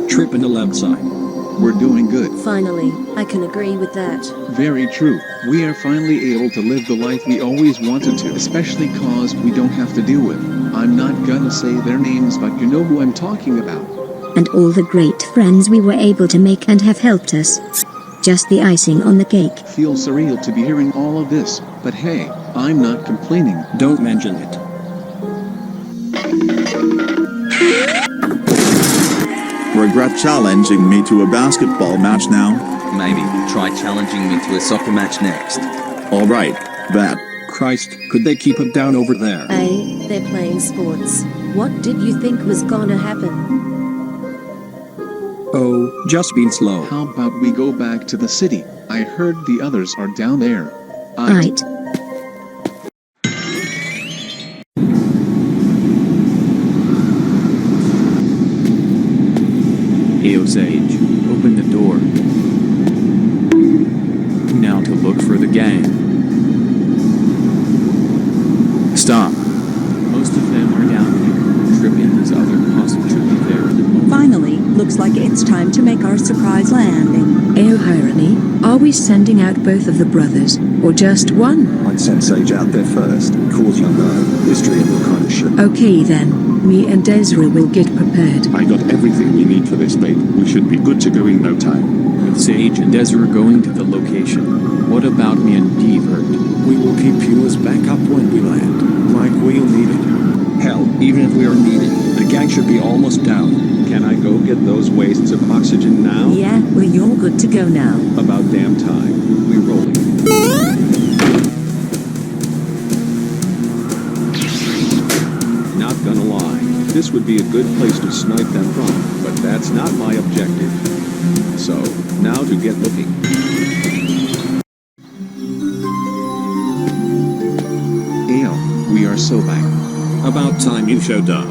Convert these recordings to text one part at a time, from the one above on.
got Tripp and the left side. We're doing good. Finally, I can agree with that. Very true. We are finally able to live the life we always wanted to, especially cause we don't have to deal with. I'm not gonna say their names, but you know who I'm talking about. And all the great friends we were able to make and have helped us. Just the icing on the cake. Feels surreal to be hearing all of this, but hey, I'm not complaining. Don't mention it. Regret challenging me to a basketball match now? Maybe try challenging me to a soccer match next. Alright, bet. Christ, could they keep it down over there? Hey, they're playing sports. What did you think was gonna happen? Oh, just being slow. How about we go back to the city? I heard the others are down there. Right. Hey Osage, open the door. Now to look for the gang. Stop. Most of them are down here. Tripp and his other posse should be there in a moment. Finally, looks like it's time to make our surprise landing. Oh, Hieronymus, are we sending out both of the brothers, or just one? I'd send Sage out there first, cause you know, history and all kind of shit. Okay then, me and Ezra will get prepared. I got everything we need for this, babe. We should be good to go in no time. With Sage and Ezra going to the location, what about me and Devert? We will keep you as backup when we land, like we'll need it. Hell, even if we are needed, the gang should be almost down. Can I go get those wastes of oxygen now? Yeah, well you're good to go now. About damn time. We rolling. Not gonna lie, this would be a good place to snipe them from, but that's not my objective. So, now to get looking. Ayo, we are so back. About time you showed up.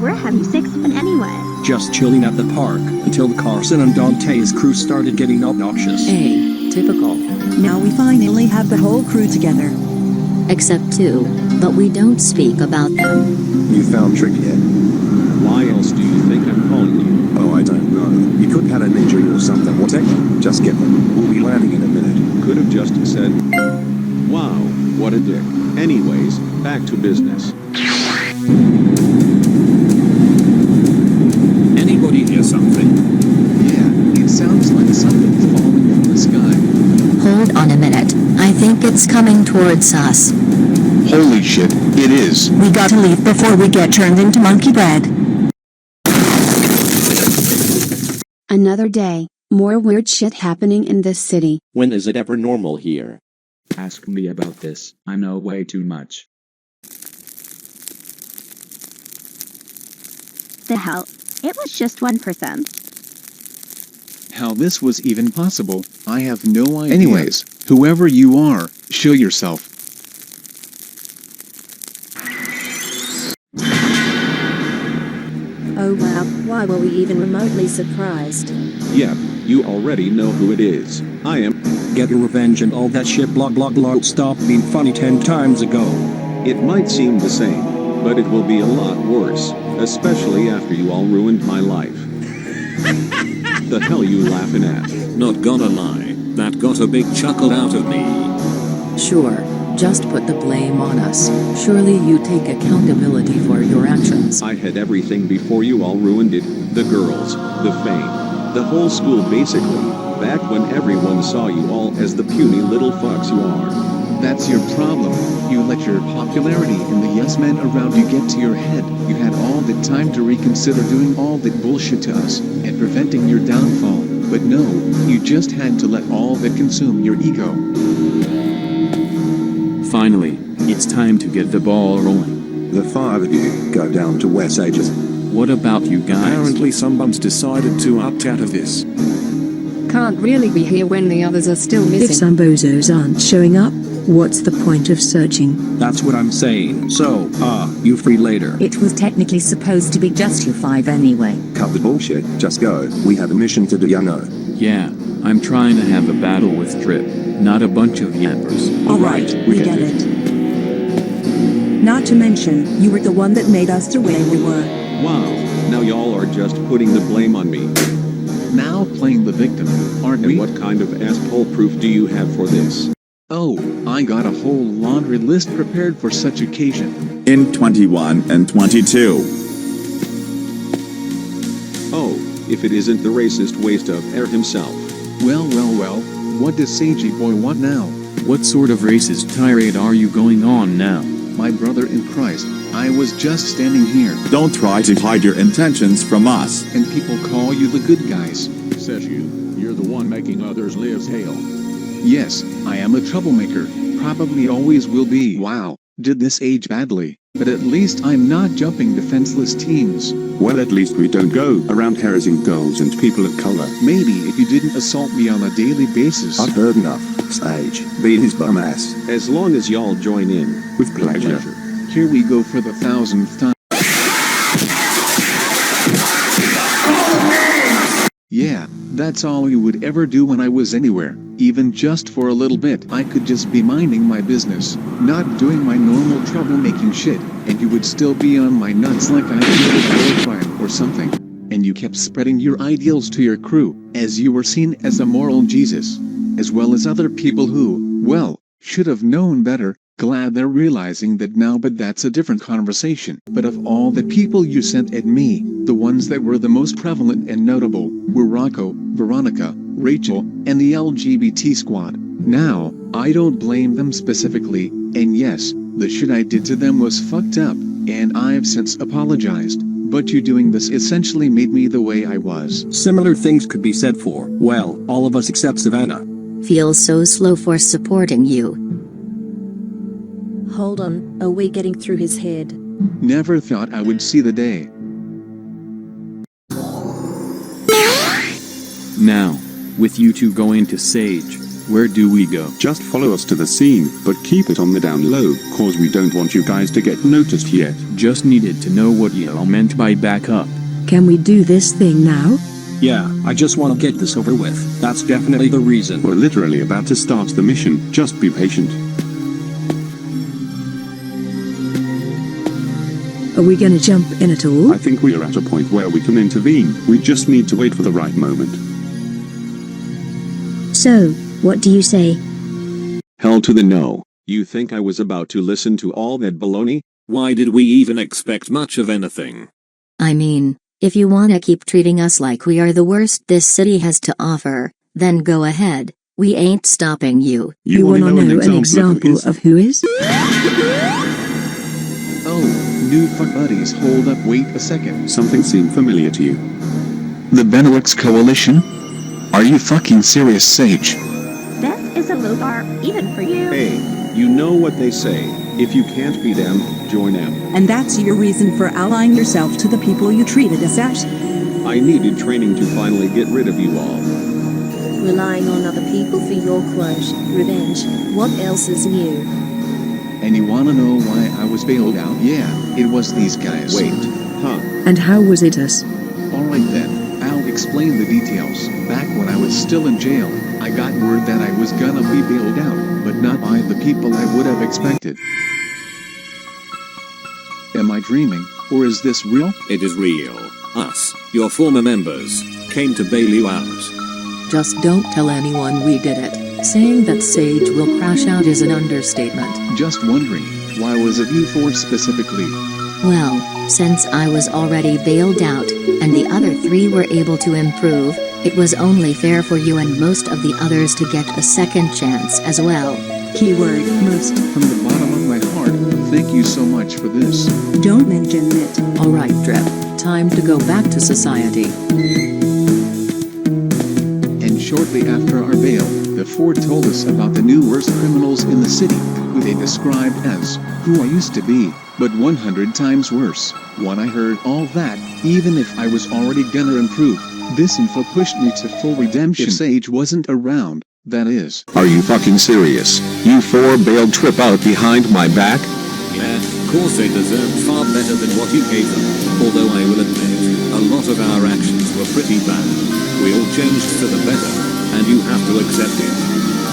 Where have you six been anyway? Just chilling at the park, until Carson and Dante's crew started getting obnoxious. Hey, typical. Now we finally have the whole crew together. Except two, but we don't speak about them. You found Tripp yet? Why else do you think I'm calling you? Oh, I don't know. You could have had an injury or something. What heck? Just get them. We'll be landing in a minute. Could have just said, wow, what a dick. Anyways, back to business. Anybody hear something? Yeah, it sounds like something's falling from the sky. Hold on a minute, I think it's coming towards us. Holy shit, it is. We gotta leave before we get turned into monkey bread. Another day, more weird shit happening in this city. When is it ever normal here? Ask me about this, I know way too much. The hell? It was just 1%. How this was even possible, I have no idea. Anyways, whoever you are, show yourself. Oh wow, why were we even remotely surprised? Yep, you already know who it is. I am. Get your revenge and all that shit blah blah blah. Stop being funny 10 times ago. It might seem the same, but it will be a lot worse, especially after you all ruined my life. The hell you laughing at? Not gonna lie, that got a big chuckle out of me. Sure, just put the blame on us. Surely you take accountability for your actions. I had everything before you all ruined it. The girls, the fame, the whole school basically, back when everyone saw you all as the puny little fucks you are. That's your problem. You let your popularity and the yes men around you get to your head. You had all the time to reconsider doing all that bullshit to us, and preventing your downfall. But no, you just had to let all that consume your ego. Finally, it's time to get the ball rolling. The five of you go down to West Ages. What about you guys? Apparently some bums decided to opt out of this. Can't really be here when the others are still missing. If some bozos aren't showing up, what's the point of searching? That's what I'm saying. So, you free later. It was technically supposed to be just you five anyway. Cut the bullshit, just go. We have a mission to do, you know. Yeah, I'm trying to have a battle with Tripp, not a bunch of yappers. Alright, we get it. Not to mention, you were the one that made us the way we were. Wow, Now y'all are just putting the blame on me. Now playing the victim, aren't we? And what kind of asshole proof do you have for this? Oh, I got a whole laundry list prepared for such occasion. In 21 and 22. Oh, if it isn't the racist waste of air himself. Well, what does Sagey boy want now? What sort of racist tirade are you going on now? My brother in Christ, I was just standing here. Don't try to hide your intentions from us. And people call you the good guys. Says you're the one making others live hell. Yes, I am a troublemaker, probably always will be. Wow, did this age badly, but at least I'm not jumping defenseless teens. Well, at least we don't go around harassing girls and people of color. Maybe if you didn't assault me on a daily basis. I've heard enough. Sage, beat his bum ass. As long as y'all join in. With pleasure. Here we go for the 1000th time. Yeah, that's all we would ever do when I was anywhere, even just for a little bit. I could just be minding my business, not doing my normal troublemaking shit, and you would still be on my nuts like I did a war crime or something. And you kept spreading your ideals to your crew, as you were seen as a moral Jesus, as well as other people who, well, should have known better. Glad they're realizing that now, but that's a different conversation. But of all the people you sent at me, the ones that were the most prevalent and notable were Rocco, Veronica, Rachel, and the LGBT squad. Now, I don't blame them specifically, and yes, the shit I did to them was fucked up, and I've since apologized, but you doing this essentially made me the way I was. Similar things could be said for, well, all of us except Savannah. Feel so slow for supporting you. Hold on, are we getting through his head? Never thought I would see the day. Now, with you two going to Sage, where do we go? Just follow us to the scene, but keep it on the down low, cause we don't want you guys to get noticed yet. Just needed to know what y'all meant by back up. Can we do this thing now? Yeah, I just want to get this over with. That's definitely the reason. We're literally about to start the mission, just be patient. Are we gonna jump in at all? I think we are at a point where we can intervene, we just need to wait for the right moment. So, what do you say? Hell to the no. You think I was about to listen to all that baloney? Why did we even expect much of anything? I mean, if you wanna keep treating us like we are the worst this city has to offer, then go ahead. We ain't stopping you. You wanna know an example of who is? Oh. New fuck buddies, hold up, wait a second. Something seemed familiar to you. The Benelux Coalition? Are you fucking serious, Sage? This is a low bar, even for you. Hey, you know what they say. If you can't beat them, join them. And that's your reason for allying yourself to the people you treated as such? I needed training to finally get rid of you all. Relying on other people for your quote, revenge. What else is new? And you wanna know why I was bailed out? Yeah, it was these guys. Wait, huh? And how was it us? Alright then, I'll explain the details. Back when I was still in jail, I got word that I was gonna be bailed out, but not by the people I would have expected. Am I dreaming, or is this real? It is real. Us, your former members, came to bail you out. Just don't tell anyone we did it. Saying that Sage will crash out is an understatement. Just wondering, why was it you four specifically? Well, since I was already bailed out, and the other three were able to improve, it was only fair for you and most of the others to get a second chance as well. Keyword, most. From the bottom of my heart, thank you so much for this. Don't mention it. Alright, Tripp, time to go back to society. And shortly after our bail, the four told us about the new worst criminals in the city, who they described as, who I used to be, but 100 times worse. When I heard all that, even if I was already gonna improve, this info pushed me to full redemption. If Sage wasn't around, that is. Are you fucking serious? You four bailed Tripp out behind my back? Yeah, of course they deserved far better than what you gave them. Although I will admit, a lot of our actions were pretty bad. We all changed for the better, and you have to accept it.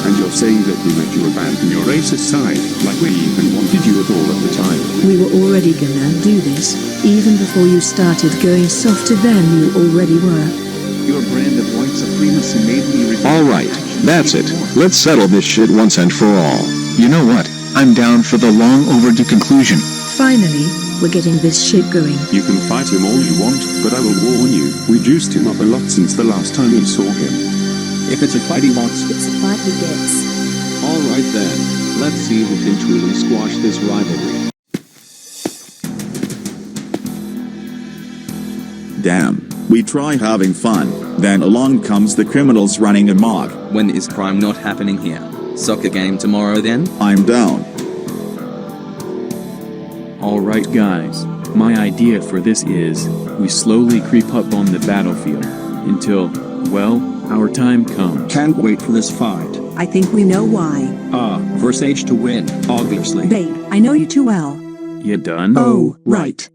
And you're saying that we made you abandon your racist side, like we even wanted you at all at the time. We were already gonna do this. Even before you started going soft to them, you already were. Your brand of white supremacy made me regret. Alright, that's it. Let's settle this shit once and for all. You know what? I'm down for the long overdue conclusion. Finally, we're getting this shit going. You can fight him all you want, but I will warn you, we juiced him up a lot since the last time we saw him. If it's a fight he wants, It's a fight he gets. Alright then, let's see who can truly squash this rivalry. Damn. We try having fun, then along comes the criminals running amok. When is crime not happening here? Soccer game tomorrow then? I'm down. Alright guys, my idea for this is, we slowly creep up on the battlefield, until, well, our time comes. Can't wait for this fight. I think we know why. Verse H to win, obviously. Babe, I know you too well. You done? Oh, right.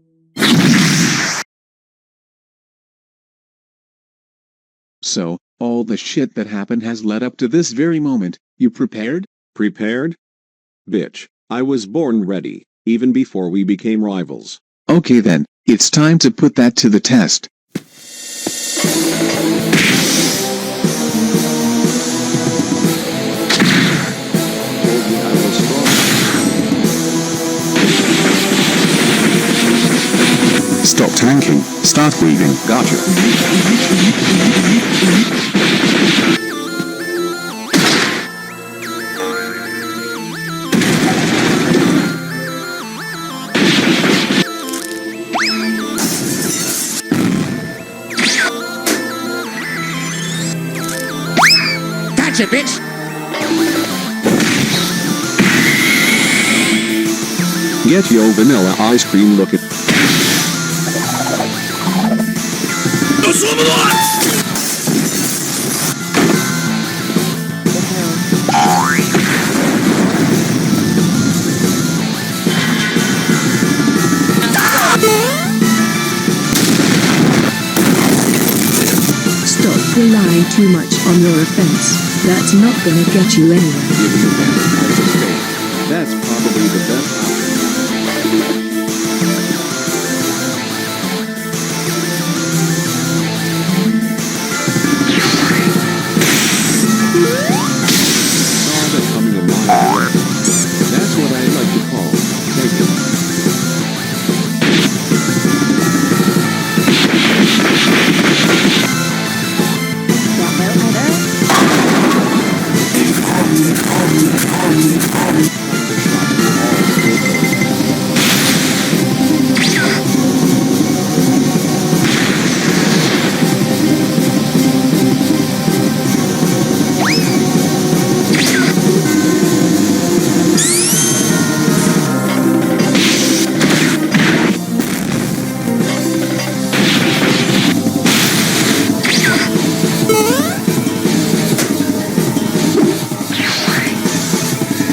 So, all the shit that happened has led up to this very moment. You prepared? Prepared? Bitch, I was born ready, even before we became rivals. Okay then, it's time to put that to the test. Stop tanking, start weaving. Gotcha. Gotcha, bitch! Get your vanilla ice cream looking. Stop relying too much on your offense. That's not gonna get you anywhere. Given the benefit of the state, that's probably the best option. Saw that coming a mile away. That's what I like to call taking.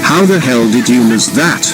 How the hell did you miss that?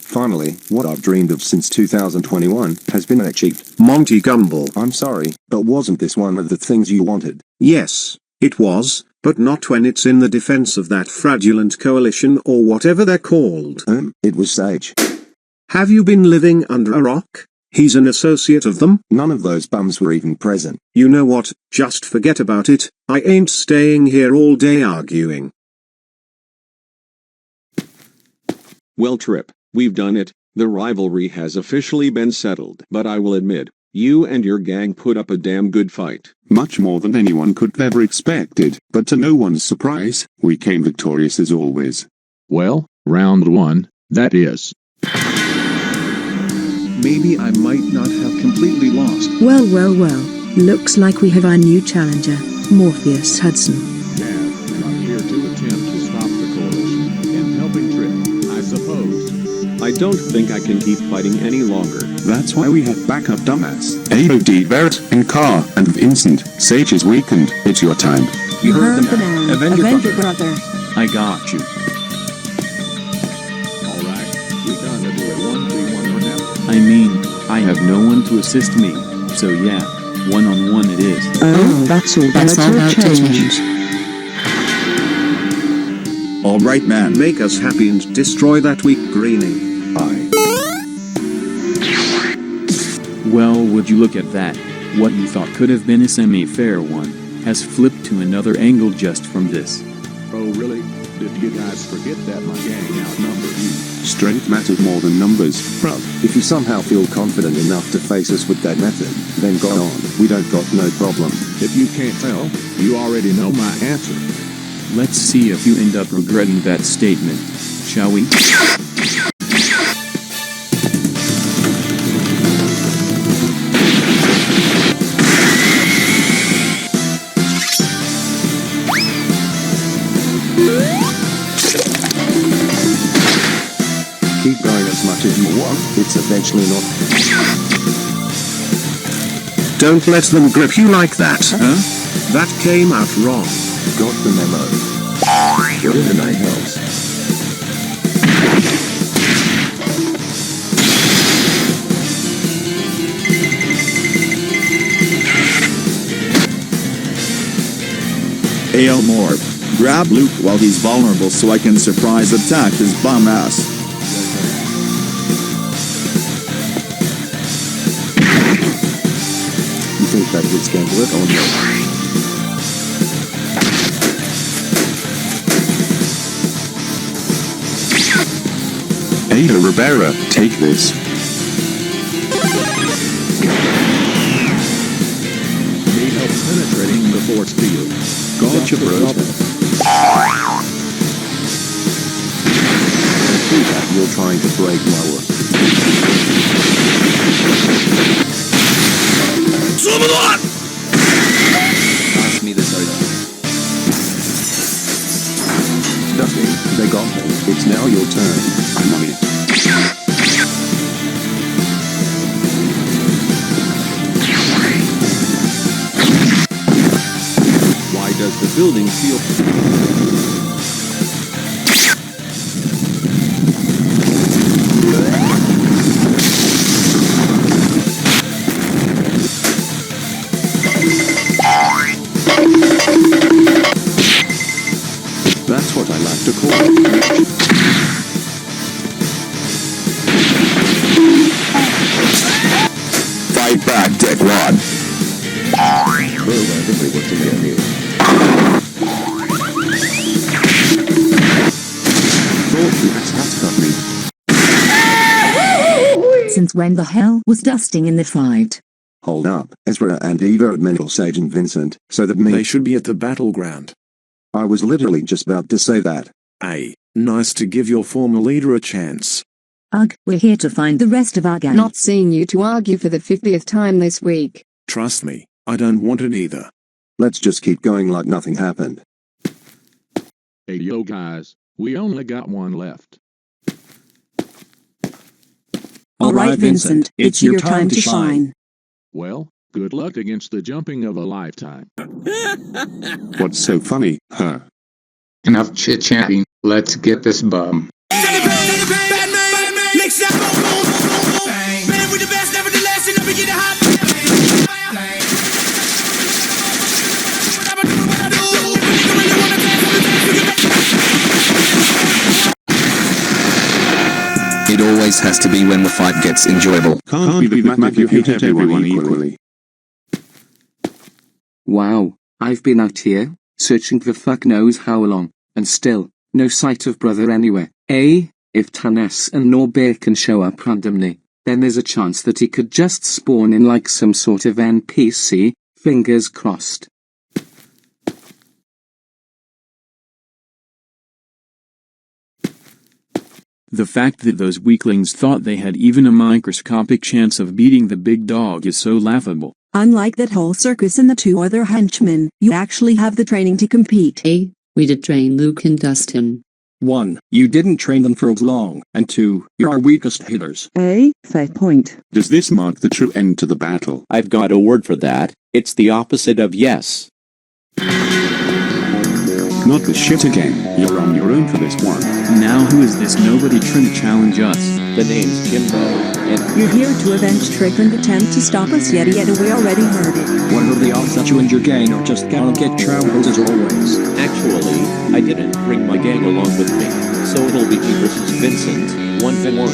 Finally, what I've dreamed of since 2021 has been achieved. Monty Gumball. I'm sorry, but wasn't this one of the things you wanted? Yes, it was, but not when it's in the defense of that fraudulent coalition or whatever they're called. It was Sage. Have you been living under a rock? He's an associate of them? None of those bums were even present. You know what, just forget about it. I ain't staying here all day arguing. Well, Tripp, we've done it. The rivalry has officially been settled. But I will admit, you and your gang put up a damn good fight. Much more than anyone could have ever expected, but to no one's surprise, we came victorious as always. Well, round one, that is. Maybe I might not have completely lost. Well, well, well. Looks like we have our new challenger, Morpheus Hudson. Yeah, and I'm here to attempt to stop the coalition and helping Tripp, I suppose. I don't think I can keep fighting any longer. That's why we have backup, dumbass. AOD Barrett and Carr and Vincent. Sage is weakened. It's your time. You heard them. The man. Avenge your brother. brother. I got you. Alright, we gonna do it 1v1 or now? I mean, I have no one to assist me, so yeah, one-on-one it is. Oh, that's all about to change. Alright man, make us happy and destroy that weak greenie. Aye. Well, would you look at that? What you thought could have been a semi-fair one has flipped to another angle just from this. Oh really? Did you guys forget that my gang outnumbered you? Strength matters more than numbers, bruv. If you somehow feel confident enough to face us with that method, then go on. We don't got no problem. If you can't tell, you already know my answer. Let's see if you end up regretting that statement, shall we? Keep going as much as you want. It's eventually not. Don't let them grip you like that. Huh? That came out wrong. Got the memo. You're in my house. Hey Elmore, grab Luke while he's vulnerable so I can surprise attack his bum ass. You think that it's going to work on you? Ada Rivera, take this. Need help penetrating the force field. Gotcha, bro. I see that you're trying to break my work. Pass me the soda. Dusty, they got me. It's now your turn. I'm on it. Why does the building feel... That's what I like to call it. Fight back, dickwad. Well, I think we worked together here. Thought you had to cut me. Since when the hell was Dusting in the fight? Hold up, Ezra and Eva at Mental Sage and Vincent, so that me... They should be at the battleground. I was literally just about to say that. Hey, nice to give your former leader a chance. Ugh, we're here to find the rest of our gang. Not seeing you to argue for the 50th time this week. Trust me, I don't want it either. Let's just keep going like nothing happened. Hey yo guys, we only got one left. Alright Vincent, it's your time to shine. Well, good luck against the jumping of a lifetime. What's so funny, huh? Enough chit-chatting, let's get this bum. It always has to be when the fight gets enjoyable. Can't be that mad if you hate everyone equally. Wow, I've been out here, searching for fuck knows how long, and still, no sight of brother anywhere. If Tanes and Norbert can show up randomly, then there's a chance that he could just spawn in like some sort of NPC, fingers crossed. The fact that those weaklings thought they had even a microscopic chance of beating the big dog is so laughable. Unlike that whole circus and the two other henchmen, you actually have the training to compete. A. We did train Luke and Dustin. 1. You didn't train them for as long, and 2. You're our weakest hitters. Fair point. Does this mark the true end to the battle? I've got a word for that. It's the opposite of yes. Not the shit again. You're on your own for this one. Now who is this nobody trying to challenge us? The name's Jimbo, and You're here to avenge Tripp and attempt to stop us yet we already heard it. What are the odds that you and your gang are just gonna get trampled as always? actually, I didn't bring my gang along with me, so it'll be me versus Vincent, 1v1.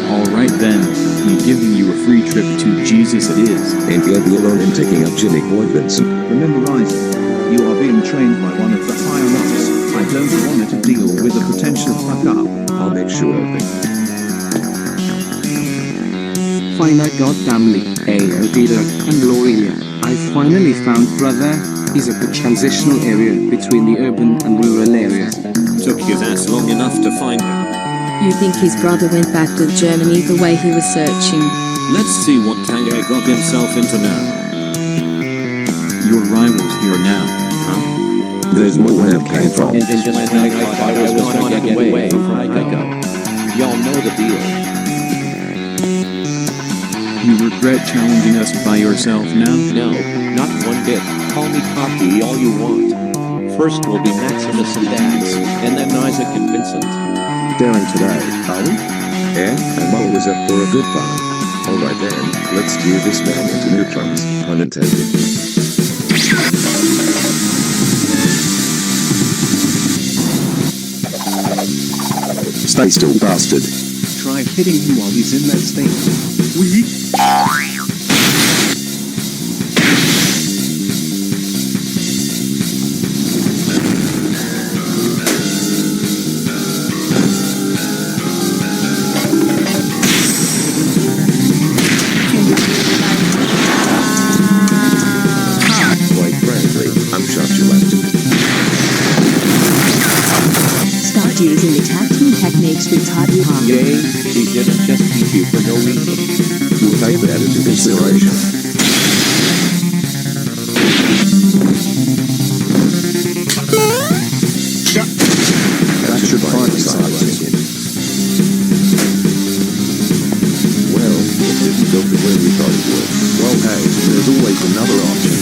Alright then, me giving you a free trip to Jesus it is. Ain't gonna be alone in taking up Jimmy Boy Vincent. Remember, Isaac, you are being trained by one of the higher-ups. I don't want to deal with a potential fuck-up. I'll make sure of it. Finally, goddammit, Ayo Peter and Gloria, I finally found brother. He's at the transitional area between the urban and rural areas. Took you that long enough to find him. You think his brother went back to Germany the way he was searching? Let's see what Tango got himself into now. Your rival's here now, huh? There's more where it came from. And just when I thought I was gonna get away from Ico. Y'all know the deal. You regret challenging us by yourself now? No, not one bit. Call me Poppy all you want. First will be Maximus and Dax, and then Isaac and Vincent. Daring today, are we? Yeah, I'm always up for a good fight. Alright then, let's steer this man into neutrons, pun intended. Stay still, bastard. Try hitting him while he's in that state. Quite frankly, I'm shocked you left it. Start using the tactical techniques we taught you, huh? Yay, she didn't just teach you for no reason. We'll take that into consideration. That should finally silence him. Well, it didn't go the way we thought it would. Well, hey, there's always another option.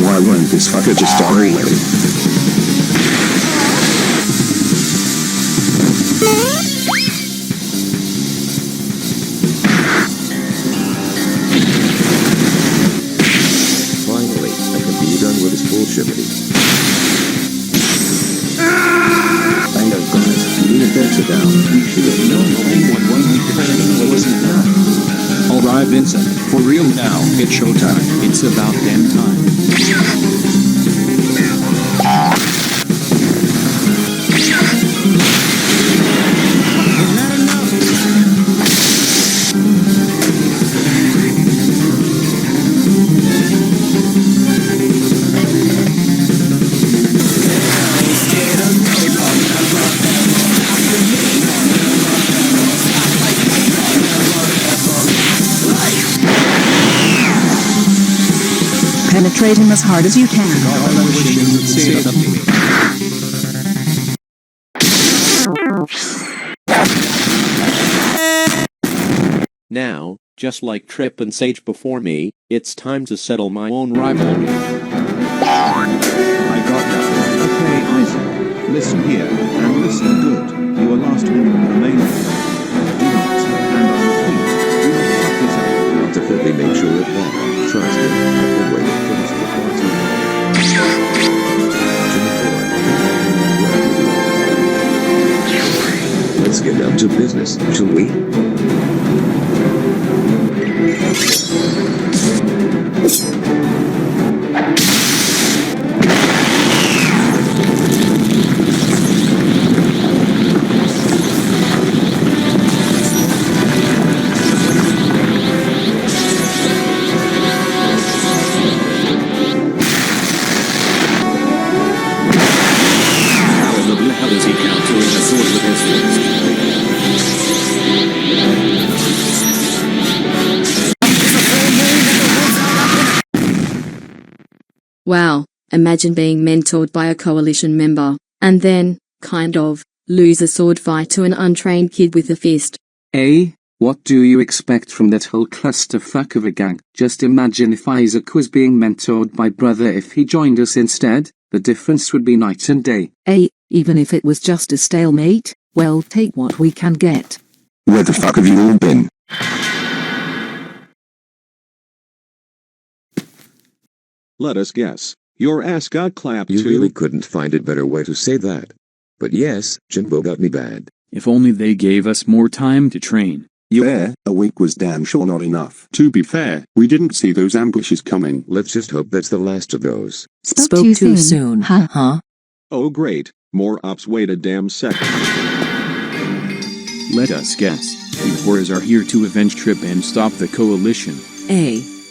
Why won't this fucker just die already? Finally, I can be done with this bullshittery. Thank God, guys. You need a better down. You should have known anyone won't be training wasn't done. Alright, Vincent, for real now, it's showtime. It's about damn time. Penetrate him as hard as you can. Now, just like Tripp and Sage before me, it's time to settle my own rivalry. I got that. Okay, Isaac. Listen here, and listen good. You are last one remaining. Do not, and I repeat, do not fuck this up. I'll definitely make sure it won't. Trust me, I've been waiting for this for far too long. Let's get down to business, shall we? How does he countering a sword with his fist? Wow, imagine being mentored by a coalition member, and then, kind of, lose a sword fight to an untrained kid with a fist. What do you expect from that whole clusterfuck of a gang? Just imagine if Isaac was being mentored by brother. If he joined us instead, the difference would be night and day. Even if it was just a stalemate, well, take what we can get. Where the fuck have you all been? Let us guess. Your ass got clapped You too? really couldn't find a better way to say that. But yes, Jimbo got me bad. If only they gave us more time to train. Yeah, a week was damn sure not enough. To be fair, we didn't see those ambushes coming. Let's just hope that's the last of those. Spoke too soon. Huh? Oh great, more ops. Wait a damn second. Let us guess. The horrors are here to avenge Tripp and stop the coalition.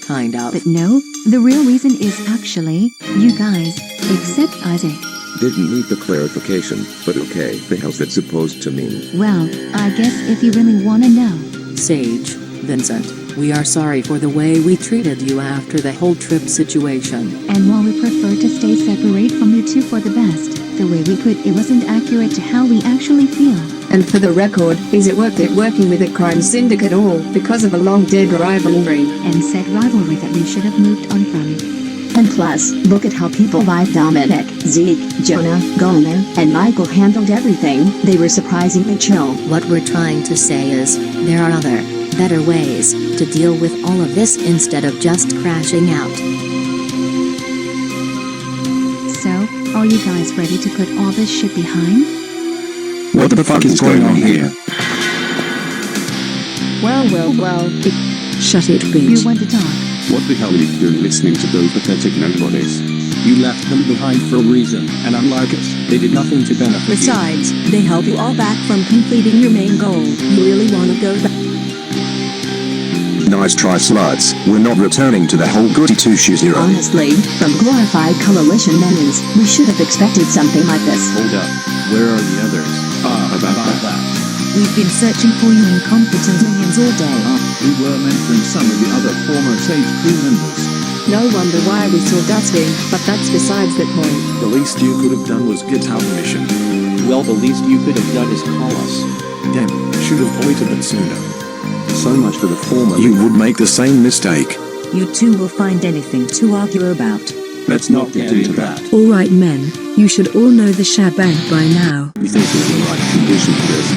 Kind of. But no, the real reason is actually, you guys, except Isaac. Didn't need the clarification, but okay, the hell's that supposed to mean? Well, I guess if you really wanna know. Sage, Vincent, we are sorry for the way we treated you after the whole Tripp situation. And while we prefer to stay separate from you two for the best, the way we put it wasn't accurate to how we actually feel. And for the record, is it worth it working with a crime syndicate all because of a long-dead rivalry? And said rivalry that we should have moved on from. And plus, look at how people like Dominic, Zeke, Jonah, Gomer, and Michael handled everything. They were surprisingly chill. What we're trying to say is, there are other, better ways to deal with all of this instead of just crashing out. So, are you guys ready to put all this shit behind? What the fuck is going on here? Well. Shut it, bitch. You want to talk? What the hell are you doing listening to those pathetic nobodies? You left them behind for a reason, and unlike us, they did nothing to benefit you. Besides, they held you all back from completing your main goal. You really want to go back? Nice try, sluts. We're not returning to the whole goody two-shoes era. Honestly, from glorified coalition minions, we should have expected something like this. Hold up. Where are the others? About that. We've been searching for you incompetent minions all day. We were mentoring some of the other former Sage crew members. No wonder why we saw Dusty, but that's besides the point. The least you could have done was get our permission. Well, the least you could have done is call us. Damn, should have waited a bit sooner. So much for the former. You would make the same mistake. You two will find anything to argue about. Let's not get into that. Alright men, you should all know the shebang by now. We think we're the right condition for this.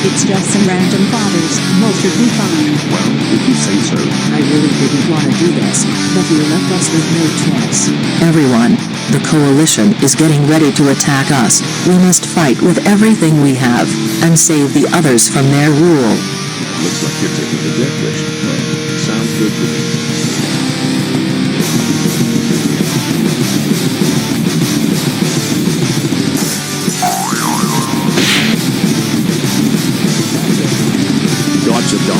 It's just some random fathers. Most should be fine. Well, if you say so. I really didn't want to do this, but you left us with no choice. Everyone, the coalition is getting ready to attack us. We must fight with everything we have, and save the others from their rule. Looks like you're taking the death wish. Sounds good to me. Gotcha, Dom.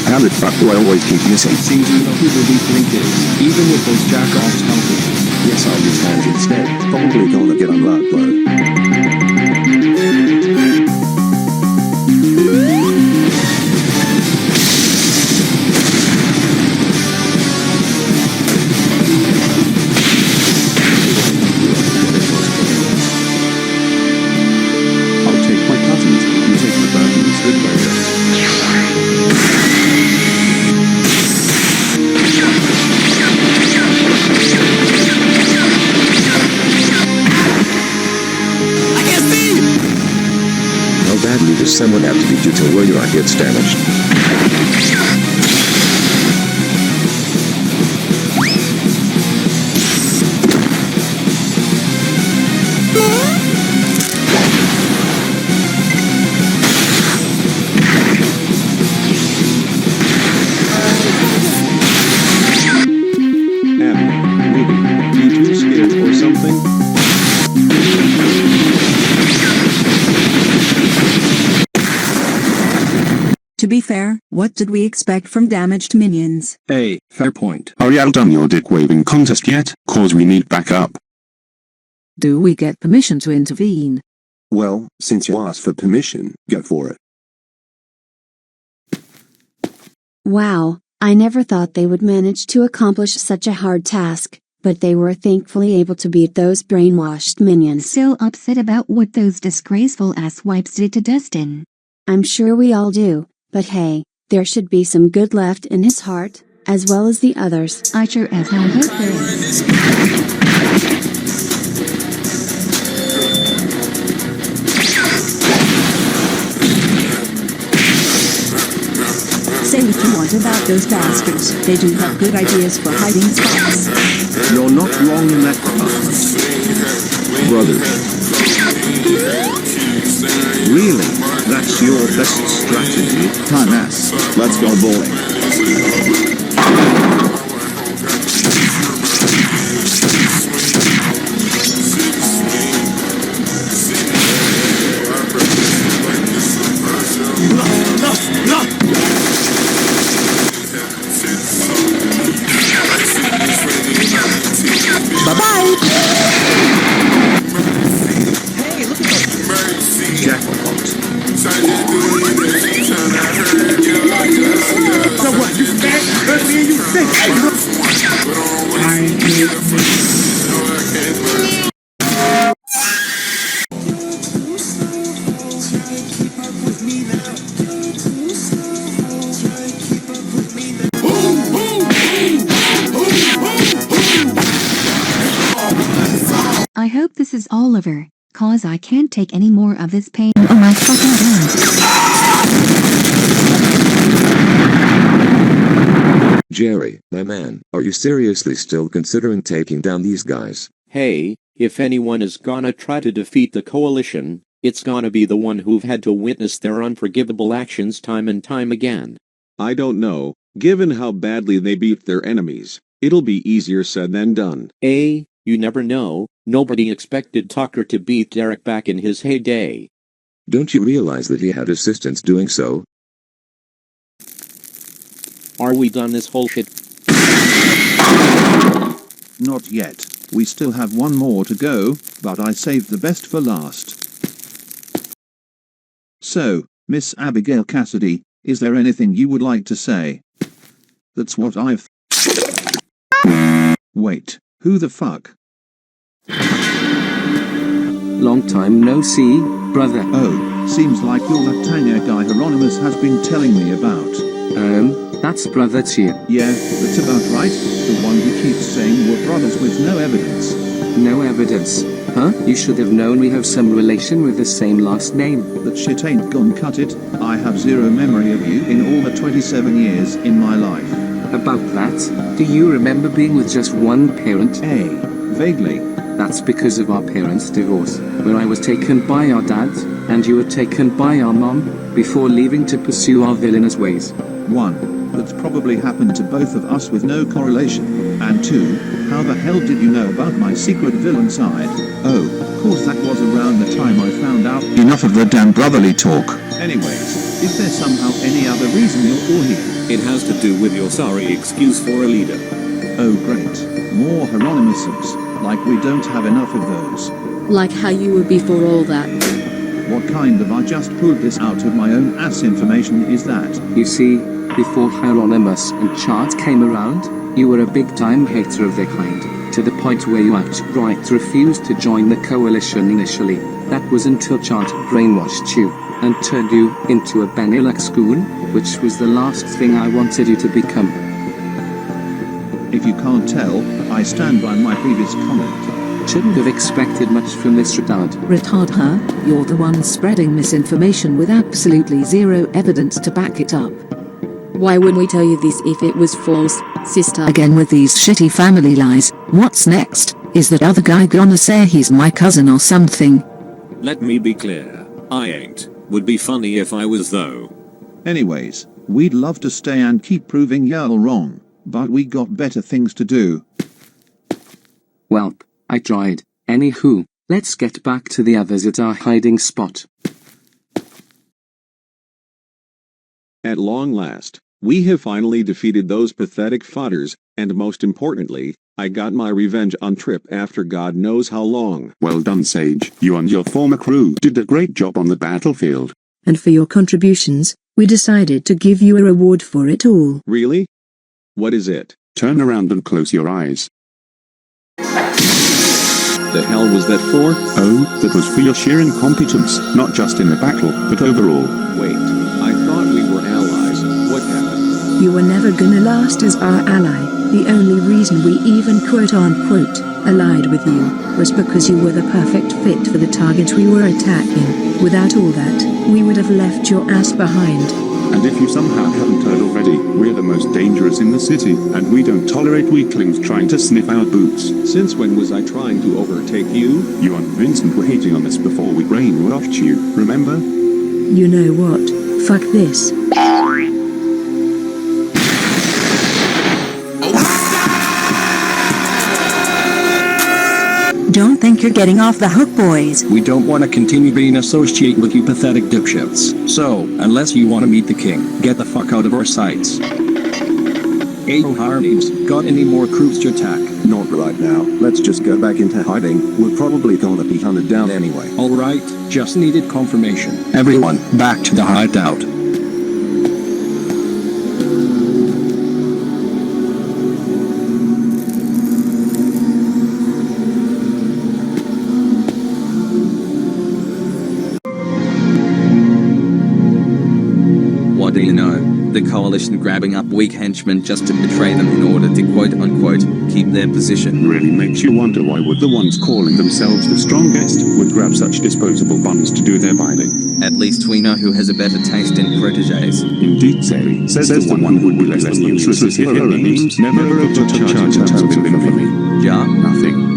How the fuck do I always keep missing? Seems you know who the weak link is, even with those jack-offs helping. Yes, I'll use hands instead. Probably gonna get unlocked though. I'll take my cousins. You take the burdens with later. How badly does someone have to beat you till where your eye gets damaged? Abby, Ruby, you too scared or something? To be fair, what did we expect from damaged minions? Fair point. Are you done your dick waving contest yet? Cause we need backup. Do we get permission to intervene? Well, since you asked for permission, go for it. Wow, I never thought they would manage to accomplish such a hard task, but they were thankfully able to beat those brainwashed minions. So upset about what those disgraceful asswipes did to Dustin. I'm sure we all do, but hey, there should be some good left in his heart, as well as the others. I sure as hell hope there is. Say what you want about those bastards, they do have good ideas for hiding spots. You're not wrong in that department. Brothers. Really? That's your best strategy? Time S. Let's go bowling. Bye-bye! Hey, look at that! Jackpot. So what, you back earlier you think? I hope this is all over, cause I can't take any more of this pain on my fucking god. Jerry, my man, are you seriously still considering taking down these guys? Hey, if anyone is gonna try to defeat the coalition, it's gonna be the one who've had to witness their unforgivable actions time and time again. I don't know, given how badly they beat their enemies, it'll be easier said than done. You never know, nobody expected Tucker to beat Derek back in his heyday. Don't you realize that he had assistants doing so? Are we done this whole shit? Not yet. We still have one more to go, but I saved the best for last. So, Miss Abigail Cassidy, is there anything you would like to say? That's what I've... Wait, who the fuck? Long time no see, brother. Oh, seems like you're that Tanger guy Hieronymus has been telling me about. That's brother Tripp. Yeah, that's about right. The one who keeps saying we're brothers with no evidence. No evidence? Huh? You should have known we have some relation with the same last name. That shit ain't gone cut it. I have zero memory of you in all the 27 years in my life. About that, do you remember being with just one parent? Vaguely. That's because of our parents' divorce, where I was taken by our dad, and you were taken by our mom, before leaving to pursue our villainous ways. 1. That's probably happened to both of us with no correlation. And 2. How the hell did you know about my secret villain side? Oh, of course that was around the time I found out. Enough of the damn brotherly talk. Anyways, is there somehow any other reason you're all here? It has to do with your sorry excuse for a leader. Oh great. More Hieronymuses. Like we don't have enough of those. Like how you were before all that. What kind of I just pulled this out of my own ass information is that? You see, before Hieronymus and Chart came around, you were a big-time hater of their kind, to the point where you outright refused to join the coalition initially. That was until Chart brainwashed you, and turned you into a Benelux school, which was the last thing I wanted you to become. If you can't tell, I stand by my previous comment. Shouldn't have expected much from this retard. Retard, huh? You're the one spreading misinformation with absolutely zero evidence to back it up. Why would we tell you this if it was false, sister? Again with these shitty family lies. What's next? Is that other guy gonna say he's my cousin or something? Let me be clear, I ain't. Would be funny if I was though. Anyways, we'd love to stay and keep proving y'all wrong, but we got better things to do. Welp, I tried. Anywho, let's get back to the others at our hiding spot. At long last, We have finally defeated those pathetic fodders, and most importantly, I got my revenge on Tripp after God knows how long. Well done, Sage. You and your former crew did a great job on the battlefield. And for your contributions, we decided to give you a reward for it all. Really? What is it? Turn around and close your eyes. The hell was that for? Oh, that was for your sheer incompetence, not just in the battle, but overall. Wait, I thought we were allies. What happened? You were never gonna last as our ally. The only reason we even quote-unquote allied with you was because you were the perfect fit for the target we were attacking. Without all that, we would have left your ass behind. And if you somehow haven't heard already, we're the most dangerous in the city, and we don't tolerate weaklings trying to sniff our boots. Since when was I trying to overtake you? You and Vincent were hating on us before we brainwashed you, remember? You know what? Fuck this. Don't think you're getting off the hook, boys. We don't want to continue being associated with you pathetic dipshits. So, unless you want to meet the king, get the fuck out of our sights. Hey, Hieronymus, got any more crews to attack? Not right now. Let's just go back into hiding. We're probably gonna be hunted down anyway. Alright, just needed confirmation. Everyone, back to the hideout. What do you know? The coalition grabbing up weak henchmen just to betray them in order to quote-unquote keep their position. Really makes you wonder why would the ones calling themselves the strongest would grab such disposable bums to do their biting. At least we know who has a better taste in proteges. Indeed, Sari, says the one who would be less than useless as Hieronymus never over to charge in terms of infamy. Yeah? Nothing.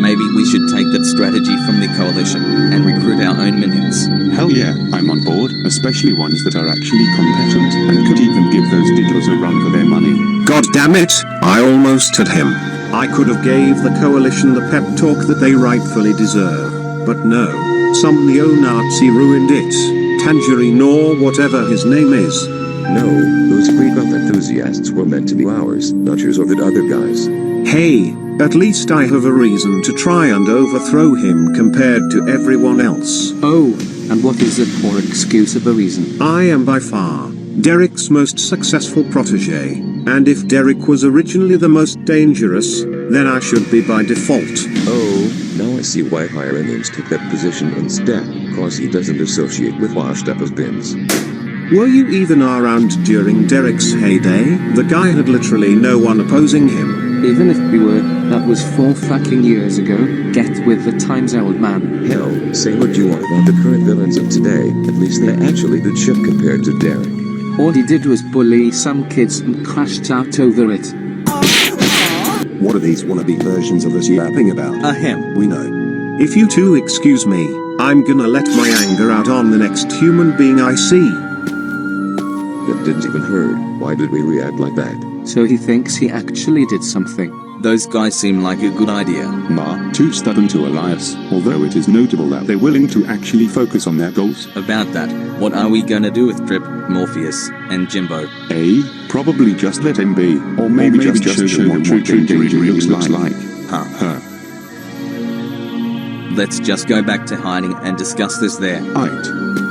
Maybe we should take that strategy from the coalition and recruit our own minions. Hell yeah, I'm on board, especially ones that are actually competent and could even give those diddlers a run for their money. God damn it, I almost had him. I could have gave the coalition the pep talk that they rightfully deserve. But no, some neo-Nazi ruined it. Tangerine or whatever his name is. No, those freak-up enthusiasts were meant to be ours, not yours or that other guys. Hey, at least I have a reason to try and overthrow him compared to everyone else. Oh, and what is the poor excuse of a reason? I am by far Derek's most successful protege, and if Derek was originally the most dangerous, then I should be by default. Oh, now I see why Hieronymus took that position instead, cause he doesn't associate with washed up as bins. Were you even around during Derek's heyday? The guy had literally no one opposing him. Even if we were, that was 4 fucking years ago. Get with the times, old man. Hell, say what you want about the current villains of today, at least they actually did shit compared to Derek. All he did was bully some kids and crashed out over it. What are these wannabe versions of us yapping about? Ahem. We know. If you two excuse me, I'm gonna let my anger out on the next human being I see. That didn't even hurt. Why did we react like that? So he thinks he actually did something. Those guys seem like a good idea. Nah, too stubborn to ally us, although it is notable that they're willing to actually focus on their goals. About that, what are we gonna do with Tripp, Morpheus, and Jimbo? Probably just let him be, or maybe just show them what true danger looks like. Huh. Let's just go back to hiding and discuss this there. Aight.